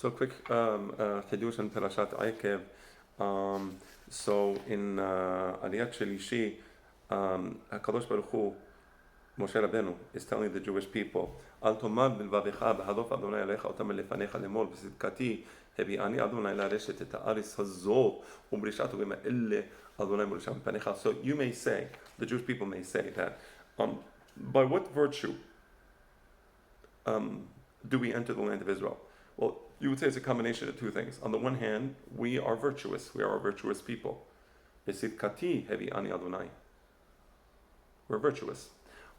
So quick Hiddush and Parashat Eqeb. So in Aliyat Shelishi, HaKadosh Baruch Hu, Moshe Rabbeinu, is telling the Jewish people, Al tomar bilvavecha b'hadof Adonai alecha otam lefanecha lemol b'tzidkati hebi'ani Adonai la'areshet et ha'aretz hazot u'b'rishat u'b'ma elle Adonai m'risham b'panecha. So you may say, the Jewish people may say that, by what virtue do we enter the land of Israel? Well, you would say it's a combination of two things. On the one hand, we are virtuous. We are a virtuous people. B'tzidkati hebi'ani Adonai. We're virtuous.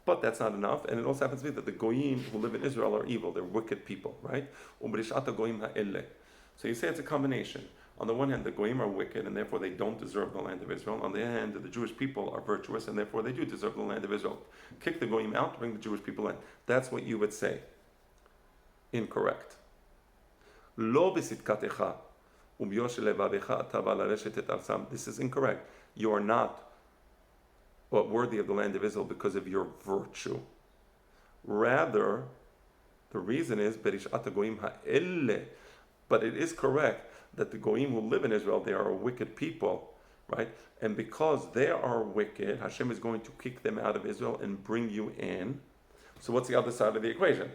But that's not enough, and it also happens to be that the goyim who live in Israel are evil. They're wicked people, right? So you say it's a combination. On the one hand, the goyim are wicked, and therefore they don't deserve the land of Israel. On the other hand, the Jewish people are virtuous, and therefore they do deserve the land of Israel. Kick the goyim out, bring the Jewish people in. That's what you would say. Incorrect. This is incorrect. You are not worthy of the land of Israel because of your virtue. Rather, the reason is but it is correct that the goyim who live in Israel, they are a wicked people, right? And because they are wicked, Hashem is going to kick them out of Israel and bring you in. So what's the other side of the equation?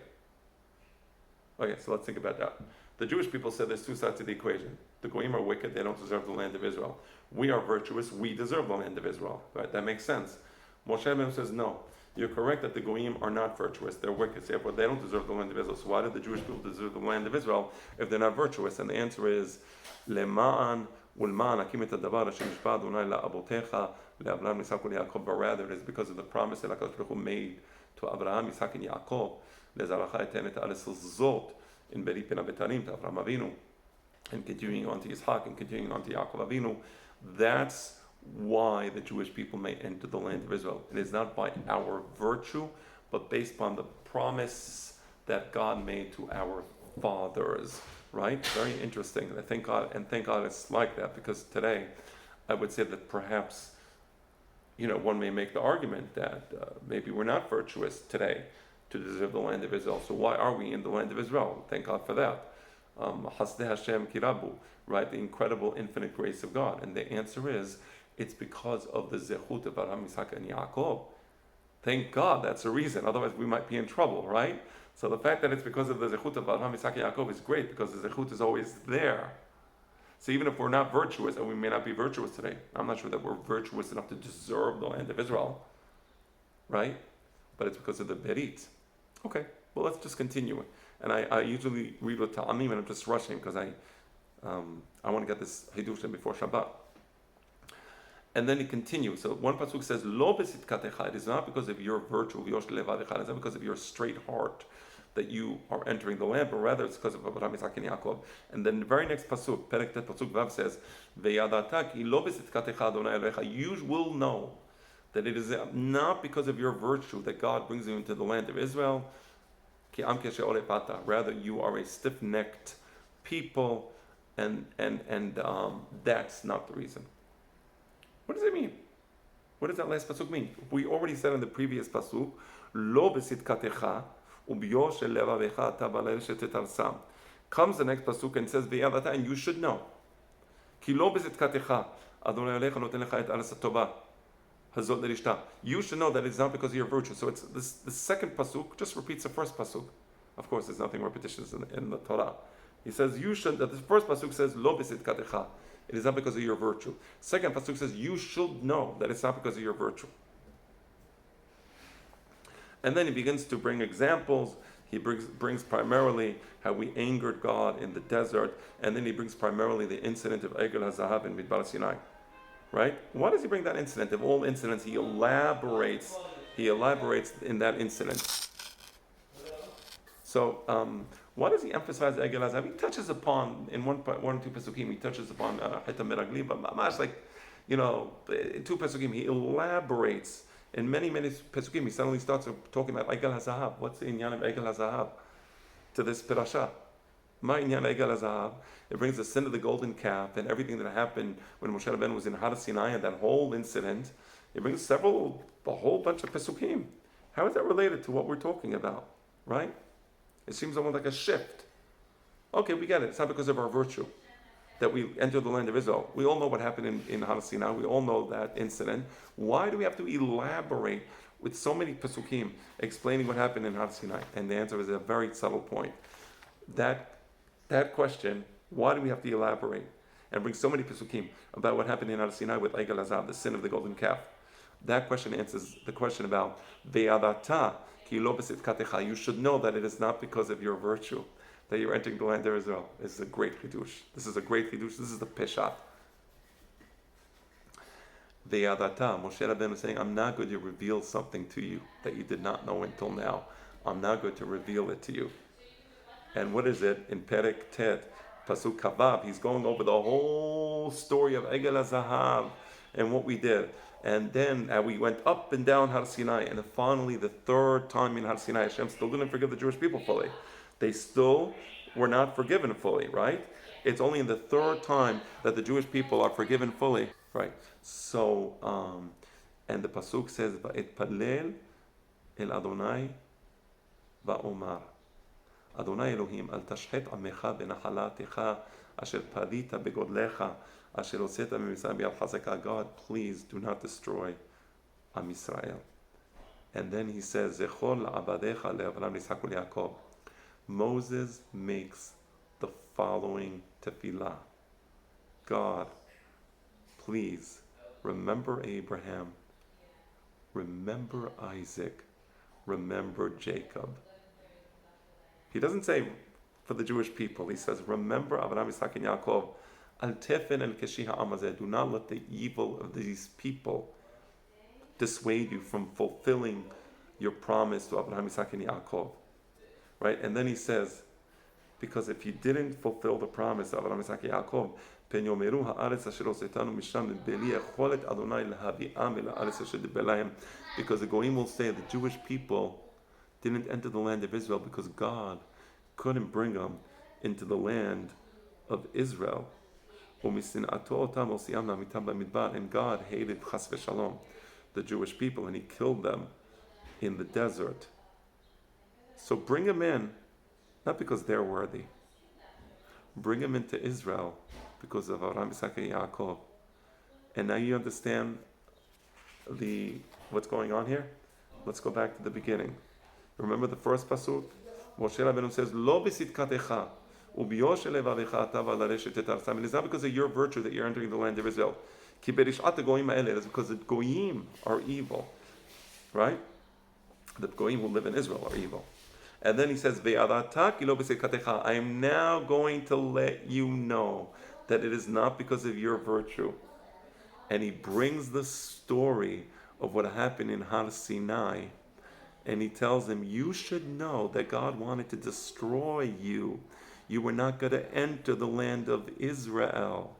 Okay, so let's think about that. The Jewish people said there's two sides to the equation. The goyim are wicked, they don't deserve the land of Israel. We are virtuous, we deserve the land of Israel. Right? That makes sense. Moshe Rabbeinu says, no, you're correct that the goyim are not virtuous, they're wicked, therefore they don't deserve the land of Israel. So why do the Jewish people deserve the land of Israel if they're not virtuous? And the answer is, Lema'an ulma'an hakim et hadavar asher nishba Adonai la'abotecha le'Avraham Yitzchak u'Yaakov. But rather it is because of the promise that HaKadosh Baruch Hu made to Avraham, Yitzchak, and Yaakov, le'zaracha eten et ha'aretz hazot in Beri Pena Betarim to Avraham Avinu, and continuing on to Yitzchak and continuing on to Yaakov Avinu. That's why the Jewish people may enter the land of Israel. It is not by our virtue, but based upon the promise that God made to our fathers. Right? Very interesting. Thank God it's like that, because today I would say that perhaps, one may make the argument that maybe we're not virtuous today to deserve the land of Israel. So why are we in the land of Israel? Thank God for that. Hasdei Hashem kirabu, right? The incredible infinite grace of God. And the answer is, it's because of the zechut of Avraham, Yitzchak, and Yaakov. Thank God that's a reason. Otherwise we might be in trouble, right? So the fact that it's because of the zechut of Avraham, Yitzchak, and Yaakov is great, because the zechut is always there. So even if we're not virtuous, and we may not be virtuous today, I'm not sure that we're virtuous enough to deserve the land of Israel, right? But it's because of the berit. Okay, well, let's just continue. And I usually read with Ta'amim, and I'm just rushing because I want to get this Hiddush before Shabbat. And then he continues. So one pasuk says, Lo b'tzidkatecha. It is not because of your virtue, it's not because of your straight heart that you are entering the land, but rather it's because of Abraham, Isaac, and Yaakov. And then the very next pasuk, Perek Tet pasuk Vav says, Ve'yadata ki lo b'tzidkatecha Adonai Elohecha. You will know that it is not because of your virtue that God brings you into the land of Israel. Rather, you are a stiff-necked people, and that's not the reason. What does it mean? What does that last pasuk mean? We already said in the previous pasuk, Lo b'tzidkatecha u'b'yor shel levavecha ata ba'lereshet et arsam. Comes the next pasuk and says, Ve'yadata, and you should know. Ki lo b'tzidkatecha Adonai Elohecha noten lecha et aretz hatovah. You should know that it's not because of your virtue. So it's the second pasuk just repeats the first pasuk. Of course, there's nothing repetitious in the Torah. He says you should. That the first pasuk says lo b'tzidkatecha. It is not because of your virtue. Second pasuk says you should know that it's not because of your virtue. And then he begins to bring examples. He brings primarily how we angered God in the desert, and then he brings primarily the incident of Egel HaZahav in Midbar Sinai. Right? Why does he bring that incident? Of all incidents, he elaborates in that incident. So, why does he emphasize Egel HaZahav? He touches upon, in one or two Pesukim, he touches upon Heta Meraglim, but Mamash, in two Pesukim, he elaborates. In many Pesukim, he suddenly starts talking about Egel HaZahav. What's the inyan of Egel HaZahav to this Pirasha? Ma inyan Egel HaZahav. It brings the sin of the golden calf and everything that happened when Moshe Rabbeinu was in Har Sinai, and that whole incident. It brings a whole bunch of Pesukim. How is that related to what we're talking about? Right? It seems almost like a shift. Okay, we get it. It's not because of our virtue that we entered the land of Israel. We all know what happened in Har Sinai. We all know that incident. Why do we have to elaborate with so many pasukim explaining what happened in Har Sinai? And the answer is a very subtle point. That question, why do we have to elaborate and bring so many pasukim about what happened in Har Sinai with Egel Azab, the sin of the golden calf? That question answers the question about Ve'adata ki lo b'tzedkatcha. You should know that it is not because of your virtue that you're entering the land of Israel. This is a great Hiddush. This is a great Hiddush. This is the Peshat. Ve'adata, Moshe Rabbeinu is saying, I'm not going to reveal something to you that you did not know until now. I'm now going to reveal it to you. And what is it? In Perek Tet, Pasuk Kavav, he's going over the whole story of Egel HaZahav and what we did. And then we went up and down Har Sinai. And then finally, the third time in Har Sinai, Hashem still didn't forgive the Jewish people fully. They still were not forgiven fully, right? It's only in the third time that the Jewish people are forgiven fully, right? So, and the Pasuk says, Va'etpalel el Adonai va'omar. Adonai Elohim, al tashchet amecha benachalatecha, asher padita begodlecha, asher oseta mitzrayim biad chazaka. God, please do not destroy Am Yisrael. And then he says, Zechor la'abadecha le'Avraham Yitzchak u'Yaakov. Moses makes the following tefillah. God, please remember Abraham, remember Isaac, remember Jacob. He doesn't say for the Jewish people. He says, remember Avraham, Yitzchak, and Yaakov. Al tefen el keshiha amazeh. Do not let the evil of these people dissuade you from fulfilling your promise to Avraham, Yitzchak, and Yaakov. Right? And then he says, because if you didn't fulfill the promise of Avraham, Yitzchak, and Yaakov, pen yomeru haaretz asher hosetanu misham beli echolet Adonai lehavi'am el haaretz asher diber lahem. Because the Goyim will say the Jewish people didn't enter the land of Israel because God couldn't bring them into the land of Israel. And God hated chas v'shalom, the Jewish people, and he killed them in the desert. So bring them in, not because they're worthy. Bring them into Israel because of Avraham, Yitzchak, and Yaakov. And now you understand what's going on here? Let's go back to the beginning. Remember the first pasuk? Moshe Rabbeinu says, Lo b'tzedkatcha u'biyosher levavecha ata v'alareshet et arsam. It is not because of your virtue that you're entering the land of Israel. Ki berishat hagoyim ha'eleh. It is because the goyim are evil. Right? The goyim who live in Israel are evil. And then he says, Ve'adata ki lo b'tzedkatcha. I am now going to let you know that it is not because of your virtue. And he brings the story of what happened in Har Sinai. And he tells them, you should know that God wanted to destroy you. You were not going to enter the land of Israel.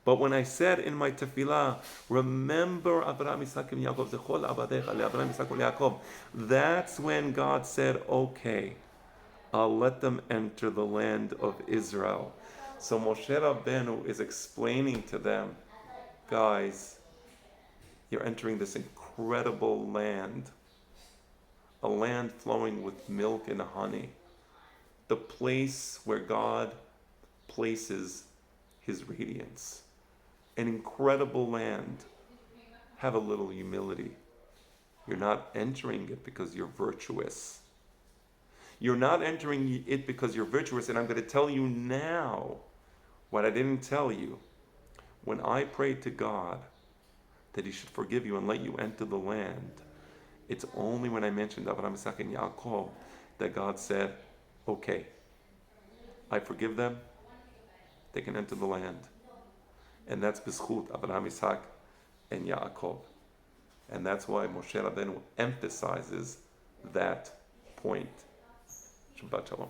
But when I said in my tefillah, remember Avraham, Yitzchak, and Yaakov, Zechor la'abadecha le'Avraham, Yitzchak, and Yaakov, that's when God said, okay, I'll let them enter the land of Israel. So Moshe Rabbeinu is explaining to them, guys, you're entering this incredible land, a land flowing with milk and honey, the place where God places his radiance, an incredible land. Have a little humility. You're not entering it because you're virtuous. You're not entering it because you're virtuous, and I'm going to tell you now what I didn't tell you. When I prayed to God that he should forgive you and let you enter the land, it's only when I mentioned Avraham, Yitzchak, and Yaakov that God said, okay, I forgive them, they can enter the land. And that's b'zchut Avraham, Yitzchak, and Yaakov. And that's why Moshe Rabbeinu emphasizes that point. Shabbat Shalom.